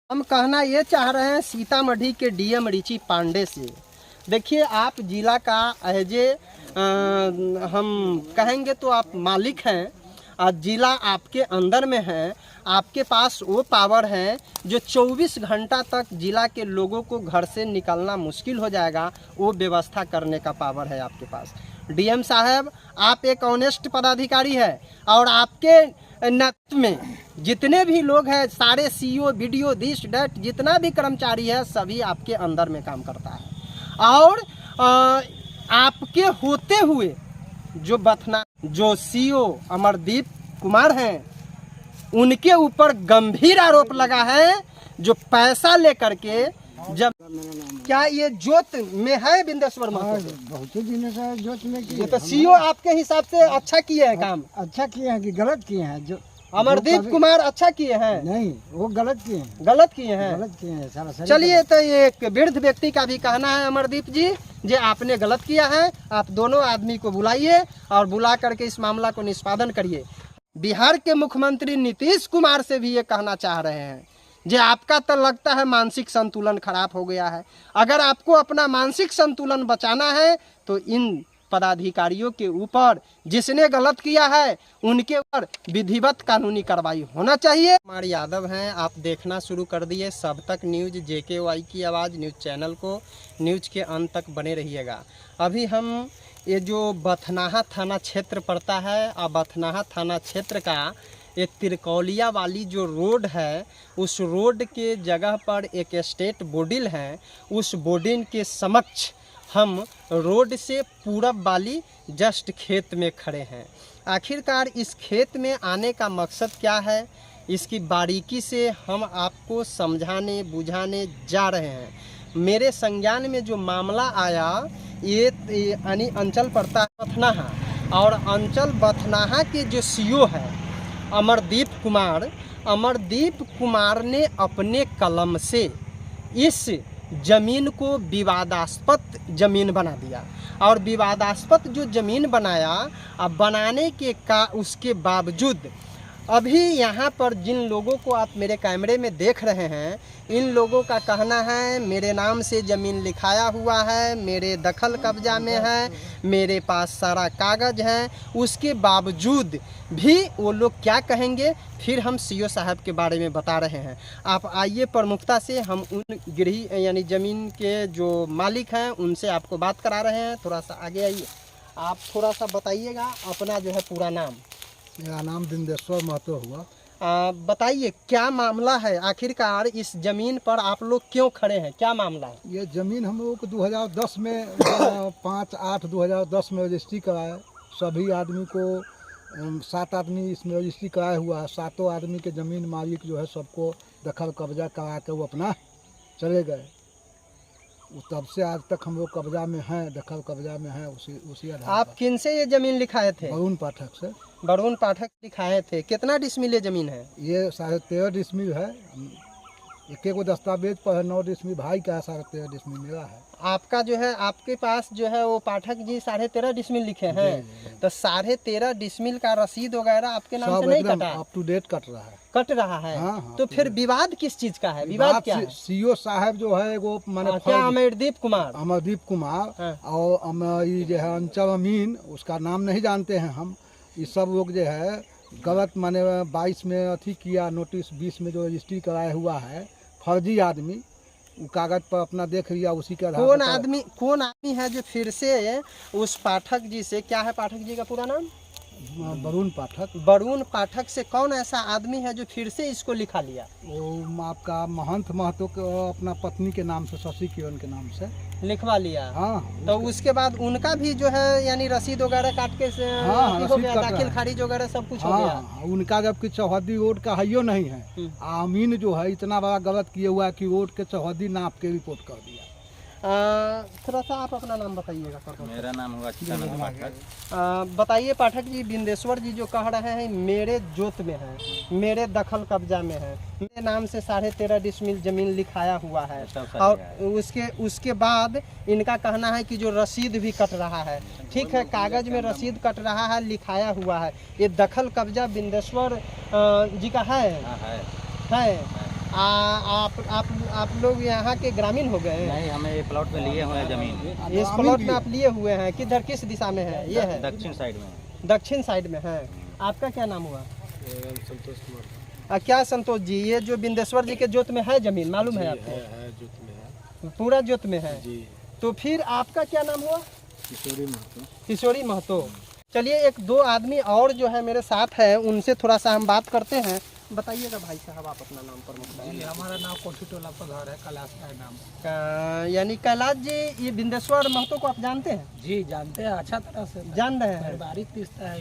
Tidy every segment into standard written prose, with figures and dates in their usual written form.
हम कहना ये चाह रहे हैं सीतामढ़ी के डीएम रिची पांडे से। देखिए, आप जिला का एजे हम कहेंगे तो आप मालिक हैं और जिला आपके अंदर में है। आपके पास वो पावर है जो 24 घंटा तक जिला के लोगों को घर से निकलना मुश्किल हो जाएगा, वो व्यवस्था करने का पावर है आपके पास। डीएम साहब, आप एक ऑनेस्ट पदाधिकारी है और आपके नेतृत्व में जितने भी लोग हैं, सारे सीईओ, बीडीओ, दिस डैट जितना भी कर्मचारी है, सभी आपके अंदर में काम करता है। और आपके होते हुए जो सीईओ अमरदीप कुमार हैं, उनके ऊपर गंभीर आरोप लगा है, जो पैसा लेकर के जब क्या ये जोत में है बिंदेश्वर महतो? बहुत ही दिन से जोत में किए। तो सीईओ आपके हिसाब से अच्छा किए हैं काम? अच्छा किए हैं कि गलत किए हैं? जो अमरदीप कुमार अच्छा किए हैं? नहीं, वो गलत किए हैं। गलत किए हैं? गलत किए हैं सारा। चलिए, तो ये एक वृद्ध व्यक्ति का भी कहना है, अमरदीप जी, जे आपने गलत किया है। आप दोनों आदमी को बुलाइए और बुला करके इस मामला को निष्पादन करिए। बिहार के मुख्यमंत्री नीतीश कुमार से भी ये कहना चाह रहे हैं, जे आपका तो लगता है मानसिक संतुलन खराब हो गया है। अगर आपको अपना मानसिक संतुलन बचाना है तो इन पदाधिकारियों के ऊपर, जिसने गलत किया है उनके ऊपर विधिवत कानूनी कार्रवाई होना चाहिए। कुमार यादव हैं, आप देखना शुरू कर दिए सब तक न्यूज, JKY की आवाज़ न्यूज़ चैनल को। न्यूज़ के अंत तक बने रहिएगा। अभी हम ये जो बथनाहा थाना क्षेत्र पड़ता है, और बथनाहा थाना क्षेत्र का ये तिरकौलिया वाली जो रोड है, उस रोड के जगह पर एक स्टेट बोर्डिल है। उस बोर्डिंग के समक्ष हम रोड से पूरब वाली जस्ट खेत में खड़े हैं। आखिरकार इस खेत में आने का मकसद क्या है, इसकी बारीकी से हम आपको समझाने बुझाने जा रहे हैं। मेरे संज्ञान में जो मामला आया, ये यानी अंचल पड़ता है बथनाहा, और अंचल बथनाहा के जो सीईओ है अमरदीप कुमार ने अपने कलम से इस जमीन को विवादास्पद जमीन बना दिया। और विवादास्पद जो जमीन बनाया, अब बनाने के उसके बावजूद अभी यहाँ पर जिन लोगों को आप मेरे कैमरे में देख रहे हैं, इन लोगों का कहना है मेरे नाम से ज़मीन लिखाया हुआ है, मेरे दखल कब्जा में है, मेरे पास सारा कागज़ है। उसके बावजूद भी वो लोग क्या कहेंगे, फिर हम सीईओ साहब के बारे में बता रहे हैं। आप आइए, प्रमुखता से हम उन गृह यानी ज़मीन के जो मालिक हैं उनसे आपको बात करा रहे हैं। थोड़ा सा आगे आइए, आप थोड़ा सा बताइएगा अपना जो है पूरा नाम। मेरा नाम बिंदेश्वर महतो हुआ। बताइए क्या मामला है, आखिरकार इस जमीन पर आप लोग क्यों खड़े हैं, क्या मामला है? ये ज़मीन हम लोगों को 2010 में 5/8/2010 में रजिस्ट्री कराया। सभी आदमी को 7 आदमी इसमें रजिस्ट्री कराया हुआ है। 7 आदमी के ज़मीन मालिक जो है सबको दखल कब्जा करा के वो अपना चले गए। तब से आज तक हम लोग कब्जा में हैं, दखल कब्जा में हैं। उसी आधार। आप किन से ये जमीन लिखाए थे? वरुण पाठक से। वरुण पाठक लिखाए थे। कितना डिसमिल ये जमीन है? ये 13.5 डिसमिल है। एक वो दस्तावेज पर है 9 डिसमिल भाई का है, 13.5 डिसमिल मेरा है। आपका जो है, आपके पास जो है वो पाठक जी 13.5 डिसमिल लिखे हैं, तो 13.5 डिसमिल का रसीद वगैरह आपके नाम से नहीं कटा? अप टू डेट कट रहा है। कट रहा है। हाँ, तो फिर विवाद किस चीज का है? विवाद क्या है? सीईओ साहब जो है वो माने क्या अमरदीप कुमार हाँ। और ये जो है अंचल अमीन, उसका नाम नहीं जानते हैं हम। ये सब लोग जो है गलत माने 22 में अथी किया, नोटिस 20 में जो रजिस्ट्री कराया हुआ है, फर्जी आदमी कागज पर अपना देख लिया, उसी के आधार। कौन आदमी है जो फिर से उस पाठक जी से, क्या है पाठक जी का पूरा नाम? वरुण पाठक। वरुण पाठक से कौन ऐसा आदमी है जो फिर से इसको लिखा लिया? वो आपका महंत महतो को अपना पत्नी के नाम से, शशि किरण के नाम से लिखवा लिया। हाँ। तो उसके बाद उनका भी जो है यानी रसीद वगैरह काट के से हो गया, दाखिल खारिज वगैरह सब कुछ हो गया। उनका जबकि चौहद्दी रोड का है नहीं है। आमीन जो है इतना बड़ा गलत किया हुआ है कि रोड के चौहद्दी नाप के रिपोर्ट कर दिया। थोड़ा सा आप अपना नाम बताइएगा। मेरा नाम हुआ पाठक। बताइए पाठक जी, बिंदेश्वर जी जो कह रहे हैं मेरे जोत में है, मेरे दखल कब्जा में है, मेरे नाम से 13.5 डिसमिल जमीन लिखाया हुआ है, और उसके बाद इनका कहना है कि जो रसीद भी कट रहा है। ठीक है, कागज में रसीद कट रहा है, लिखाया हुआ है। ये दखल कब्जा बिंदेश्वर जी का है। आप लोग यहाँ के ग्रामीण हो गए हैं? नहीं, हमें ये प्लॉट पे लिए हुए हैं जमीन। इस प्लॉट में आप लिए हुए हैं, किधर किस दिशा में है ये है? दक्षिण साइड में। दक्षिण साइड में है। आपका क्या नाम हुआ? संतोष कुमार। क्या संतोष जी, ये जो बिंदेश्वर जी के जोत में है जमीन, मालूम है आपको? है जोत में है पूरा जोत में है जी। तो फिर आपका क्या नाम हुआ? किशोरी महतो। किशोरी महतो। चलिए, एक दो आदमी और जो है मेरे साथ है, उनसे थोड़ा सा हम बात करते हैं। बताइएगा भाई साहब, आप अपना नाम प्रमुख बताइए। हमारा नाम कोठी टोला पधार है, कैलाश है नाम। यानी कैलाश जी, ये बिंदेश्वर महतो को आप जानते हैं? जी जानते हैं, अच्छा तरह से जान रहे हैं। बारीक रिश्ता है।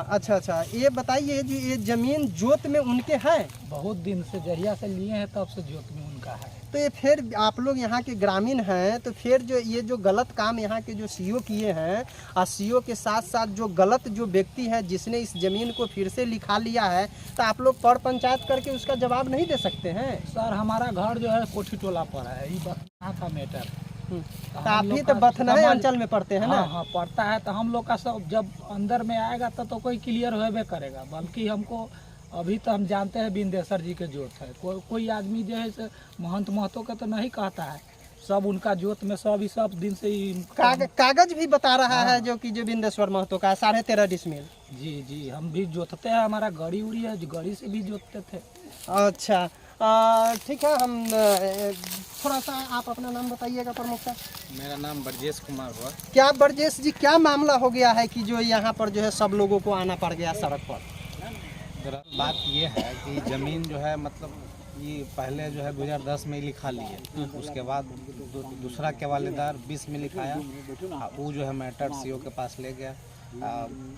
अच्छा अच्छा, ये बताइए जी, ये जमीन जोत में उनके है? बहुत दिन से जहिया से लिए हैं तब से जोत में उनका है। तो ये फिर आप लोग यहाँ के ग्रामीण हैं, तो फिर जो ये जो गलत काम यहाँ के जो सीओ किए हैं, और सीओ के साथ साथ जो गलत जो व्यक्ति है जिसने इस जमीन को फिर से लिखा लिया है, तो आप लोग पर पंचायत करके उसका जवाब नहीं दे सकते हैं? सर हमारा घर जो है कोठी टोला पर है, ये बतना था मैटर। तो आप ही तो बथनई अंचल में पड़ते हैं ना? हाँ पड़ता है, तो हम लोग का सब जब अंदर में आएगा तो कोई क्लियर होबे करेगा। बल्कि हमको अभी तो हम जानते हैं बिंदेश्वर जी के जोत है। कोई आदमी जो है से महंत महतो का तो नहीं कहता है, सब उनका जोत में सब दिन से ही कागज भी बता रहा है जो कि जो बिंदेश्वर महतो का 13.5 डिसमिल। जी हम भी जोतते हैं, हमारा गाड़ी उड़ी है, गाड़ी से भी जोतते थे। अच्छा, ठीक है। हम थोड़ा सा आप अपना नाम बताइएगा प्रमुख साहब। मेरा नाम ब्रजेश कुमार हुआ। क्या ब्रजेश जी, क्या मामला हो गया है कि जो यहाँ पर जो है सब लोगों को आना पड़ गया सड़क पर? बात ये है कि ज़मीन जो है मतलब ये पहले जो है 2010 में ही लिखा लिए, उसके बाद दूसरा केवालेदार 20 में लिखाया। वो जो है मैटर सीओ के पास ले गया,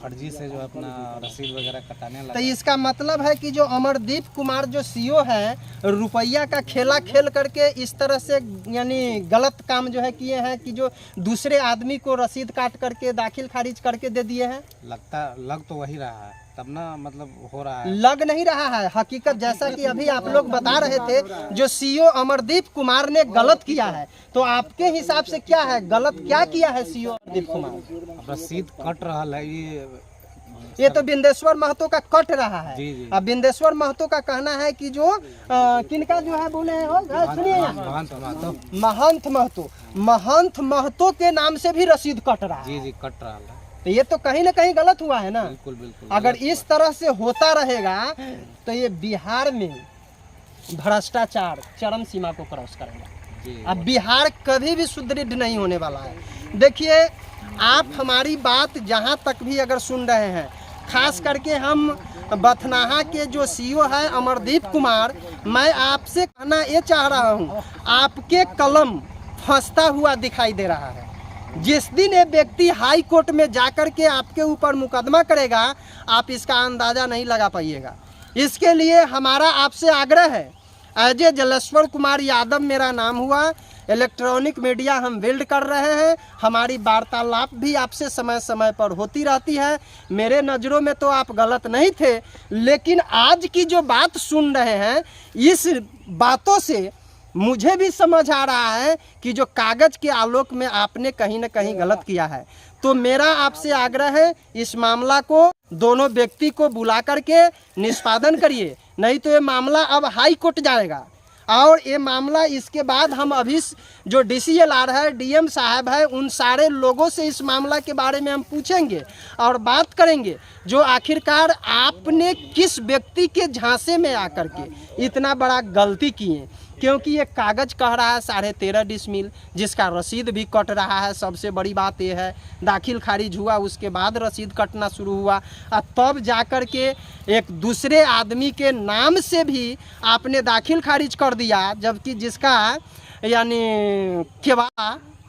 फर्जी से जो अपना रसीद वगैरह कटाने लगा। तो इसका मतलब है कि जो अमरदीप कुमार जो सीओ है, रुपया का खेला खेल करके इस तरह से यानी गलत काम जो है किए हैं कि जो दूसरे आदमी को रसीद काट करके दाखिल खारिज करके दे दिए हैं। लग तो वही रहा है, तब ना मतलब हो रहा है। लग नहीं रहा है, हकीकत जैसा कि अभी आप लोग बता रहे थे, जो सीओ अमरदीप कुमार ने गलत किया है। तो आपके हिसाब से क्या है, गलत क्या किया है सीओ अमरदीप कुमार? रसीद कट रहा है ये तो बिंदेश्वर महतो का कट रहा है। जी। अब बिंदेश्वर महतो का कहना है कि जो किनका जो है बोले हो, सुनिए, महंत महतो के नाम से भी रसीद कट रहा है। जी कट रहा है। तो ये तो कहीं ना कहीं गलत हुआ है ना? बिल्कुल। अगर इस तरह से होता रहेगा तो ये बिहार में भ्रष्टाचार चरम सीमा को क्रॉस करेगा। अब बिहार कभी भी सुदृढ़ नहीं होने वाला है। देखिए, आप हमारी बात जहाँ तक भी अगर सुन रहे हैं, खास करके हम बथनाहा के जो सीओ है अमरदीप कुमार, मैं आपसे कहना ये चाह रहा हूँ, आपके कलम फंसता हुआ दिखाई दे रहा है। जिस दिन ये व्यक्ति हाई कोर्ट में जाकर के आपके ऊपर मुकदमा करेगा, आप इसका अंदाज़ा नहीं लगा पाइएगा। इसके लिए हमारा आपसे आग्रह है, एज ए जलेश्वर कुमार यादव मेरा नाम हुआ, इलेक्ट्रॉनिक मीडिया हम बिल्ड कर रहे हैं, हमारी वार्तालाप भी आपसे समय समय पर होती रहती है। मेरे नज़रों में तो आप गलत नहीं थे, लेकिन आज की जो बात सुन रहे हैं, इस बातों से मुझे भी समझ आ रहा है कि जो कागज़ के आलोक में आपने कहीं न कहीं गलत किया है। तो मेरा आपसे आग्रह है, इस मामला को दोनों व्यक्ति को बुला करके निष्पादन करिए, नहीं तो ये मामला अब हाई कोर्ट जाएगा। और ये मामला इसके बाद हम अभी जो DCLR है, DM साहब है, उन सारे लोगों से इस मामला के बारे में हम पूछेंगे और बात करेंगे, जो आखिरकार आपने किस व्यक्ति के झांसे में आकर के इतना बड़ा गलती किए। क्योंकि ये कागज़ कह रहा है 13.5 डिसमिल, जिसका रसीद भी कट रहा है। सबसे बड़ी बात यह है, दाखिल खारिज हुआ, उसके बाद रसीद कटना शुरू हुआ, और तब जाकर के एक दूसरे आदमी के नाम से भी आपने दाखिल खारिज कर दिया, जबकि जिसका यानी केवा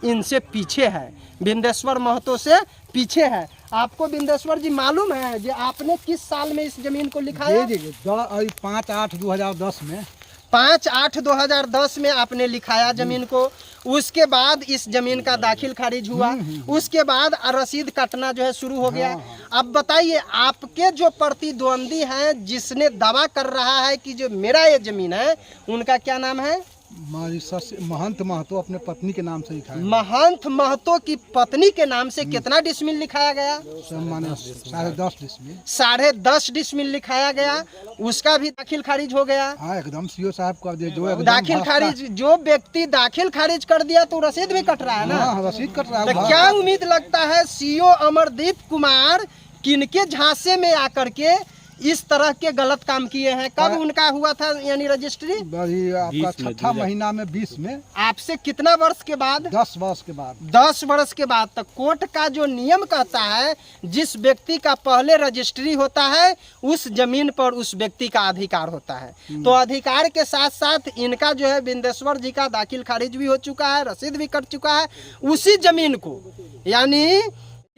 इनसे पीछे है, बिंदेश्वर महतो से पीछे है। आपको बिंदेश्वर जी मालूम है कि आपने किस साल में इस जमीन को लिखाया? जी 5/8/2010 में 5/8/2010 में आपने लिखाया जमीन को। उसके बाद इस जमीन का दाखिल खारिज हुआ, उसके बाद रसीद कटना जो है शुरू हो गया। अब बताइए, आपके जो प्रतिद्वंदी हैं, जिसने दावा कर रहा है कि जो मेरा ये जमीन है, उनका क्या नाम है? महंत महतो अपने पत्नी के नाम से लिखाया। महंत महतो की पत्नी के नाम से कितना डिसमिल लिखाया गया? माने 10.5 डिसमिल। 10.5 डिसमिल लिखाया गया, उसका भी दाखिल खारिज हो गया। हाँ एकदम सीओ साहब कर दिए जो एकदम दाखिल खारिज, जो व्यक्ति दाखिल खारिज कर दिया तो रसीद भी कट रहा है ना। हाँ रसीद कट रहा है। तो क्या उम्मीद लगता है सीओ अमरदीप कुमार किनके झांसे में आकर के इस तरह के गलत काम किए हैं? कब उनका हुआ था यानी रजिस्ट्री? आपका छठा महीना में 20 में। आपसे कितना वर्ष के बाद? 10 वर्ष के बाद। 10 वर्ष के बाद तक कोर्ट का जो नियम कहता है जिस व्यक्ति का पहले रजिस्ट्री होता है उस जमीन पर उस व्यक्ति का अधिकार होता है। तो अधिकार के साथ साथ इनका जो है बिंदेश्वर जी का दाखिल खारिज भी हो चुका है, रसीद भी कट चुका है। उसी जमीन को यानी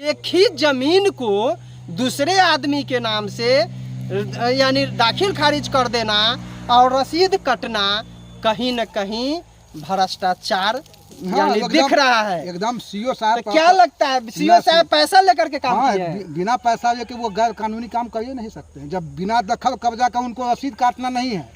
एक ही जमीन को दूसरे आदमी के नाम से यानी दाखिल खारिज कर देना और रसीद कटना कहीं न कहीं भ्रष्टाचार यानी दिख रहा है। एकदम सीओ साहब। तो क्या लगता है सीओ साहब पैसा लेकर के काम हाँ, किए हैं? बिना पैसा लेके वो गैर कानूनी काम कर ही नहीं सकते। जब बिना दखल कब्जा का उनको रसीद काटना नहीं है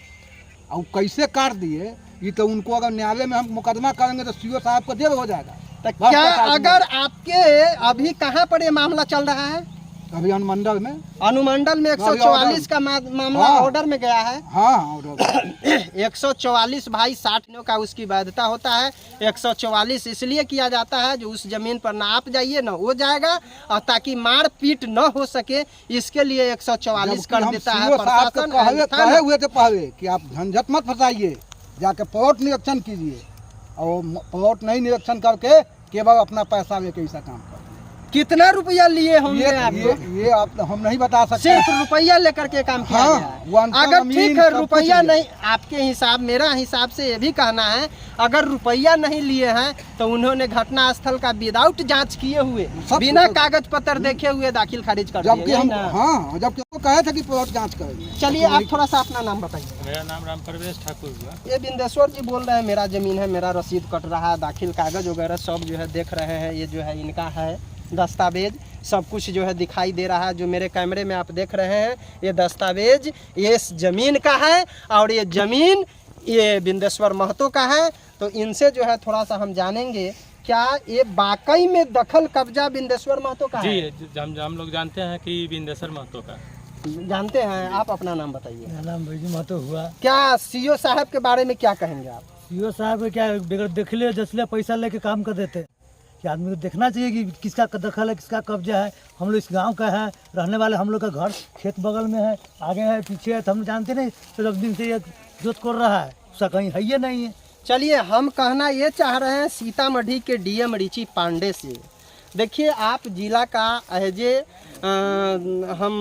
और कैसे काट दिए, ये तो उनको अगर न्यायालय में हम मुकदमा करेंगे तो सीओ साहब को जेल हो जाएगा। तो क्या अगर आपके अभी कहाँ पर ये मामला चल रहा है? अभी अनुमंडल में 144 का मामला ऑर्डर में गया है। हाँ ऑर्डर 144 भाई 60 दिनों का उसकी वैधता होता है। 144 इसलिए किया जाता है जो उस जमीन पर ना आप जाइए ना वो जाएगा, और ताकि मार पीट न हो सके इसके लिए 144 कर देता है प्रशासन। कहे हुए थे पहले कि आप झंझट मत फंसाइए, जाके प्लॉट निरीक्षण कीजिए, और प्लॉट नहीं निरीक्षण करके केवल अपना पैसा लेके ऐसा काम कर। कितना रुपया लिए होंगे आपको? ये आप हम नहीं बता सकते। सिर्फ रुपया लेकर के काम किया हाँ, गया है। अगर ठीक है रुपया नहीं, आपके हिसाब मेरा हिसाब से ये भी कहना है अगर रुपया नहीं लिए हैं तो उन्होंने घटना स्थल का विदाउट जांच किए हुए बिना कागज पत्र देखे हुए दाखिल खारिज कर जबकि दिया। हम हाँ जबकि वो कहे थे कि प्लॉट जांच करेंगे। चलिए आप थोड़ा सा अपना नाम बताइए। मेरा नाम राम प्रवेश ठाकुर हुआ। ये बिंदेश्वर जी बोल रहे हैं मेरा जमीन है, मेरा रसीद कट रहा है, दाखिल कागज वगैरह सब जो है देख रहे हैं, ये जो है इनका है दस्तावेज, सब कुछ जो है दिखाई दे रहा है। जो मेरे कैमरे में आप देख रहे हैं ये दस्तावेज ये इस जमीन का है और ये जमीन ये बिंदेश्वर महतो का है। तो इनसे जो है थोड़ा सा हम जानेंगे क्या ये वाकई में दखल कब्जा बिंदेश्वर महतो का है? जी हम लोग जानते हैं कि बिंदेश्वर महतो का। जानते हैं। आप अपना नाम बताइए। मेरा नाम बैजू महतो हुआ। क्या सीओ साहब के बारे में क्या कहेंगे आप? सीओ साहब क्या बगैर देखले जसले पैसा लेके काम कर देते कि आदमी को देखना चाहिए कि किसका दखल है, किसका कब्जा है। हम लोग इस गांव का है, रहने वाले, हम लोग का घर खेत बगल में है, आगे है पीछे है, तो हम जानते नहीं। तो एक दिन से ये जोत कर रहा है, उसका कहीं है ये नहीं है। चलिए हम कहना ये चाह रहे हैं सीतामढ़ी के डीएम रिची पांडे से। देखिए आप जिला का एजे हम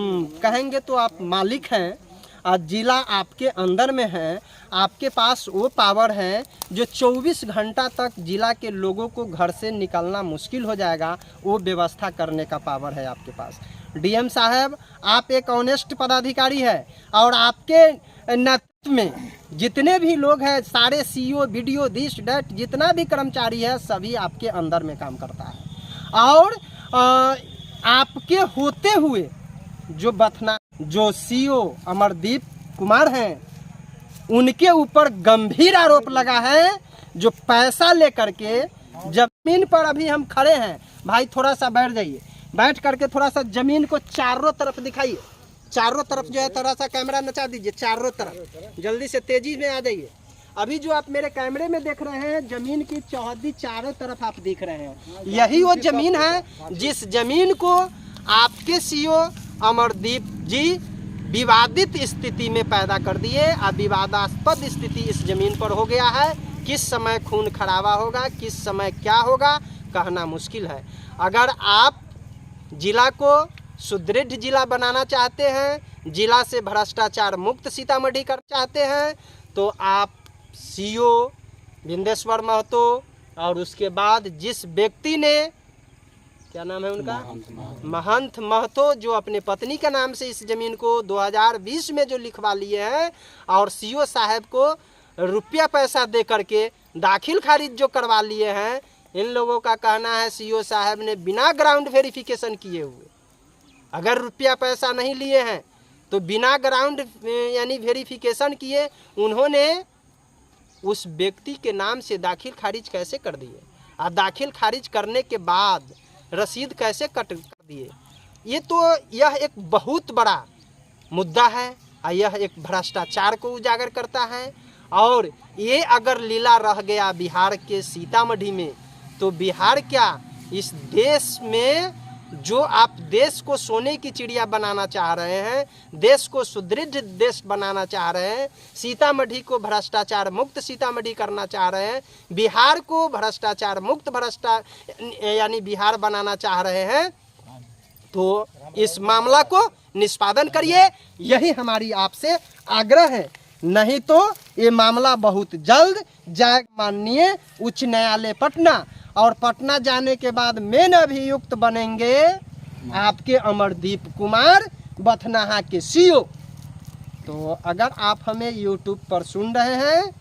कहेंगे तो आप मालिक हैं और जिला आपके अंदर में है। आपके पास वो पावर है जो 24 घंटा तक जिला के लोगों को घर से निकलना मुश्किल हो जाएगा, वो व्यवस्था करने का पावर है आपके पास। डीएम साहब आप एक ऑनेस्ट पदाधिकारी है और आपके नेतृत्व में जितने भी लोग हैं सारे सीईओ बीडीओ दिस डैट जितना भी कर्मचारी है सभी आपके अंदर में काम करता है। और आपके होते हुए जो बथना जो सीईओ अमरदीप कुमार हैं उनके ऊपर गंभीर आरोप लगा है जो पैसा लेकर के जमीन पर अभी हम खड़े हैं। भाई थोड़ा सा बैठ जाइए, बैठ करके थोड़ा सा जमीन को चारों तरफ दिखाइए, चारों तरफ जो है थोड़ा सा कैमरा नचा दीजिए, चारों तरफ जल्दी से तेजी में आ जाइए। अभी जो आप मेरे कैमरे में देख रहे हैं जमीन की चौहद्दी चारों तरफ आप देख रहे हैं, यही वो जमीन है जिस जमीन को आपके सीईओ अमरदीप जी विवादित स्थिति में पैदा कर दिए। अब विवादास्पद स्थिति इस जमीन पर हो गया है। किस समय खून खराबा होगा, किस समय क्या होगा कहना मुश्किल है। अगर आप जिला को सुदृढ़ जिला बनाना चाहते हैं, जिला से भ्रष्टाचार मुक्त सीतामढ़ी कर चाहते हैं, तो आप सीईओ बिंदेश्वर महतो और उसके बाद जिस व्यक्ति ने क्या नाम है उनका महंत महतो जो अपने पत्नी के नाम से इस जमीन को 2020 में जो लिखवा लिए हैं और सीईओ साहब को रुपया पैसा दे करके दाखिल खारिज जो करवा लिए हैं, इन लोगों का कहना है सीईओ साहब ने बिना ग्राउंड वेरिफिकेशन किए हुए, अगर रुपया पैसा नहीं लिए हैं तो बिना ग्राउंड यानी वेरिफिकेशन किए उन्होंने उस व्यक्ति के नाम से दाखिल खारिज कैसे कर दिए, और दाखिल खारिज करने के बाद रसीद कैसे कट कर दिए। ये तो यह एक बहुत बड़ा मुद्दा है और यह एक भ्रष्टाचार को उजागर करता है। और ये अगर लीला रह गया बिहार के सीतामढ़ी में, तो बिहार क्या इस देश में जो आप देश को सोने की चिड़िया बनाना चाह रहे हैं, देश को सुदृढ़ देश बनाना चाह रहे हैं, सीतामढ़ी को भ्रष्टाचार मुक्त सीतामढ़ी करना चाह रहे हैं, बिहार को भ्रष्टाचार मुक्त यानी बिहार बनाना चाह रहे हैं, तो इस मामला को निष्पादन करिए। यही हमारी आपसे आग्रह है। नहीं तो ये मामला बहुत जल्द जाए माननीय उच्च न्यायालय पटना, और पटना जाने के बाद मेन अभियुक्त बनेंगे आपके अमरदीप कुमार बथनाहा के सीओ। तो अगर आप हमें यूट्यूब पर सुन रहे हैं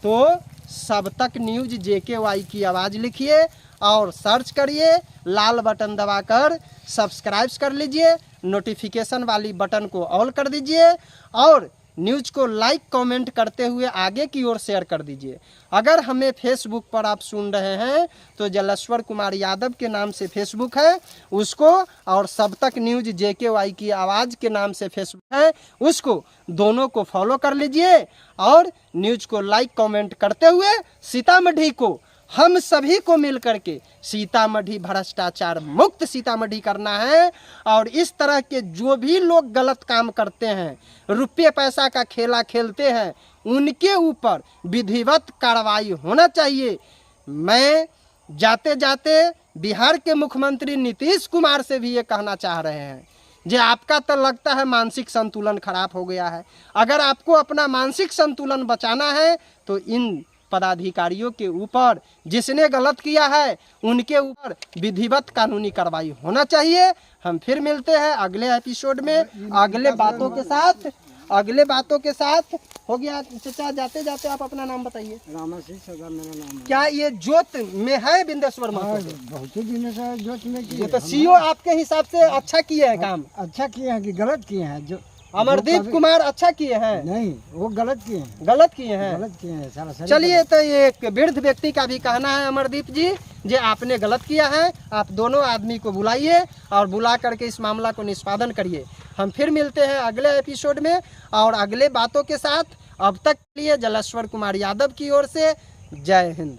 तो सब तक न्यूज़ JKY की आवाज़ लिखिए और सर्च करिए, लाल बटन दबाकर सब्सक्राइब कर लीजिए, नोटिफिकेशन वाली बटन को ऑल कर दीजिए और न्यूज़ को लाइक कमेंट करते हुए आगे की ओर शेयर कर दीजिए। अगर हमें फेसबुक पर आप सुन रहे हैं तो जलेश्वर कुमार यादव के नाम से फेसबुक है उसको, और सब तक न्यूज़ JKY की आवाज़ के नाम से फेसबुक है उसको, दोनों को फॉलो कर लीजिए और न्यूज़ को लाइक कमेंट करते हुए सीतामढ़ी को, हम सभी को मिल करके सीतामढ़ी भ्रष्टाचार मुक्त सीतामढ़ी करना है। और इस तरह के जो भी लोग गलत काम करते हैं, रुपये पैसा का खेला खेलते हैं, उनके ऊपर विधिवत कार्रवाई होना चाहिए। मैं जाते जाते बिहार के मुख्यमंत्री नीतीश कुमार से भी ये कहना चाह रहे हैं, जे आपका तो लगता है मानसिक संतुलन खराब हो गया है। अगर आपको अपना मानसिक संतुलन बचाना है तो इन पदाधिकारियों के ऊपर, जिसने गलत किया है उनके ऊपर विधिवत कानूनी कार्रवाई होना चाहिए। हम फिर मिलते हैं अगले एपिसोड में अगले बातों के साथ। हो गया चाचा, जाते जाते आप अपना नाम बताइए। रामासी सदा मेरा नाम है। क्या ये जोत में है बिंदेश्वर महतो? बहुत ही दिनों से जोत में ये किए तो सीओ आपके हिसाब से अच्छा किए हैं काम, अच्छा किए हैं कि गलत किए हैं? जो अमरदीप कुमार अच्छा किए हैं? नहीं, वो गलत किए हैं। गलत किए हैं। गलत किए हैं सारा सही। चलिए, तो ये एक वृद्ध व्यक्ति का भी कहना है अमरदीप जी, जे आपने गलत किया है, आप दोनों आदमी को बुलाइए और बुला करके इस मामला को निष्पादन करिए। हम फिर मिलते हैं अगले एपिसोड में और अगले बातों के साथ। अब तक के लिए जलेश्वर कुमार यादव की ओर से जय हिंद।